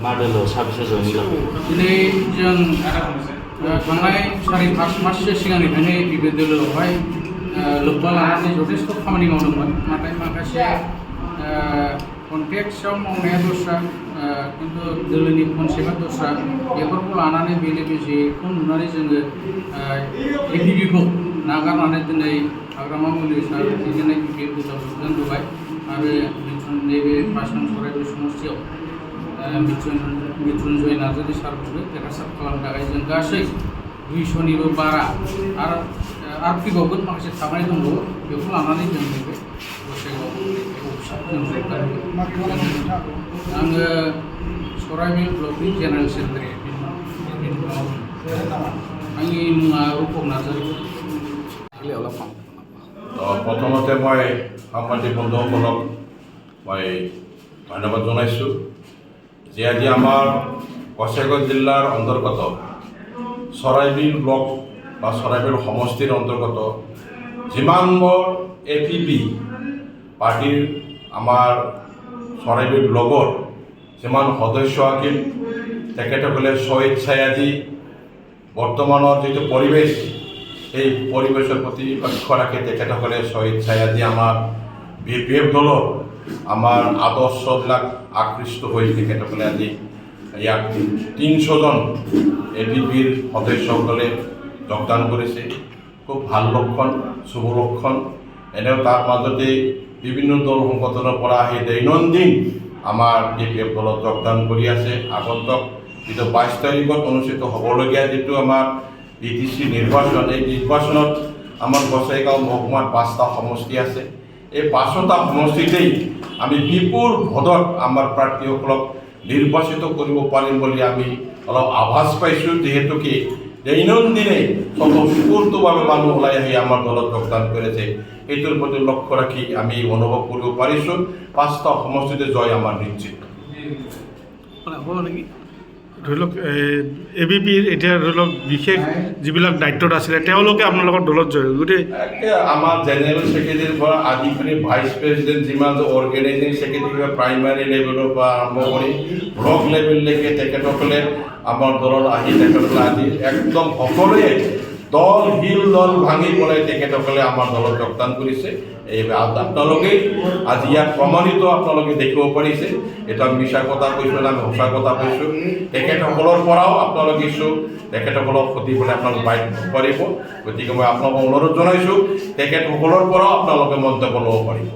मादोलो साबेसे जयेन दिनै जों थांनाय 4-5 माससो सिगांनिफ्रायनो बे दोलोआवहाय लोब्बा लानानै जथेस्थ' खामानि मावदोंमोन नाथाय माखासे कन्टेक्सआव मावनाया दस्रा खिन्थु दोलोनि कनसेप्टआ दस्रा बेफोरखौ लानानै बेले बेजेखौ नुनानै जोङो एबिबिखौ नागारनानै दिनै हाग्रामा मुलि सार दैदेननाय बिपिएफ दोलोआव दोनबोबाय आरो नैबे 5 नं सराइबिल समस्तियाव मृत्युंजय नार्जारी सारखौबो देरहासार खालामनो थाखाय जों गासै 200निबो बारा आरो फैबावगोन माखासे थाबाय दंबावो बेखौ लानानै जों नैबे गसाइगाव आङो सराइबिल ब्लकनि जेनेरेल सेक्रेटारि आंनि मुङा रुपक नार्जारी प्रथमते मैं सामाजिक बंधुसक मैं धन्यवाद जानाइছোঁ जे आज आमार गसाइगाव जिल्लार अंतर्गत सराइबिल ब्लक बा सराइबिल समष्टिर अंतर्गत जिमानबर एपिपि पार्टीर आमार सराइबिल ब्लकर जिमान सदस्य आकिल तेखेतসকলে स्वेच्छाय बर्तमाনৰ যিটো পৰিৱেশ এই পৰিৱেশৰ প্ৰতি লক্ষ্য ৰাখি তেখেতসকলে স্বেচ্ছাই আজি আমাৰ বিপিএফ দলৰ আমাৰ আদৰ্শবিলাক আকৃষ্ট হৈ তেখেতসকলে আজি ইয়াত 300 জন এপিপিৰ সদস্যসকলে যোগদান কৰিছে খুব ভাল লক্ষণ শুভ লক্ষণ এনেও তাৰ মাজতে বিভিন্ন দল সংগঠনৰ পৰা আহি দৈনন্দিন আমাৰ বিপিএফ দলত যোগদান কৰি আছে আগন্তুক যিটো 22 তাৰিখত অনুষ্ঠিত হ'বলগীয়া যিটো আমাৰ বিটিসি নির্বাচন এই নির্বাচনত আমার গসাইগাঁও মহকুমার 5টা সমষ্টি আছে এই 5টা সমষ্টিতেই আমি বিপুল ভোটত আমার প্ৰাৰ্থীসকলক নিৰ্বাচিত কৰিব পাৰিম বুলি আমি অলপ আভাস পাইছোঁ যেহেতু কি দৈনন্দিনে স্বতঃস্ফূৰ্তভাৱে মানুহ ওলাই আহি আমাৰ দলত যোগদান কৰিছে এইটোৰ প্ৰতি লক্ষ্য ৰাখি আমি অনুভৱ কৰিব পাৰিছোঁ 5টা সমষ্টিতে জয় আমাৰ নিশ্চিত ধৰি লওক এবিপিৰ এতিয়া ধৰি লওক বিশেষ যিবিলাক দায়িত্বত আছিলে তেওঁলোকে আপোনালোকৰ দলত জয় গোটেই আমাৰ জেনেৰেল সেক্ৰেটাৰীৰ পৰা আদি কৰি ভাইচ প্ৰেচিডেণ্ট যিমান অৰ্গেনাইজিং সেক্ৰেটাৰী প্ৰাইমাৰী লেভেলৰ পৰা আৰম্ভ কৰি ব্লক লেভেললৈকে তেখেতসকলে আমাৰ দলত আহি তেখেতসকলে আজি একদম সকলোৱে দল হিল দল ভাঙি পেলাই তেখেতসকলে আমাৰ দলত যোগদান কৰিছে এই আপোনালোকে আজি ইয়াত প্ৰমাণিত আপোনালোকে দেখিব পাৰিছে এটা মিছা কথা কৈছোঁ না সঁচা কথা কৈছোঁ তেখেতসকলৰ পৰাও আপোনালোকে ইচ্ছু তেখেতসকলক সুধি পেলাই আপোনালোকে বাইক পাৰিব গতিকে মই আপোনালোকক অনুৰোধ জনাইছোঁ তেখেতসকলৰ পৰাও আপোনালোকে মন্তব্য ল'ব পাৰিব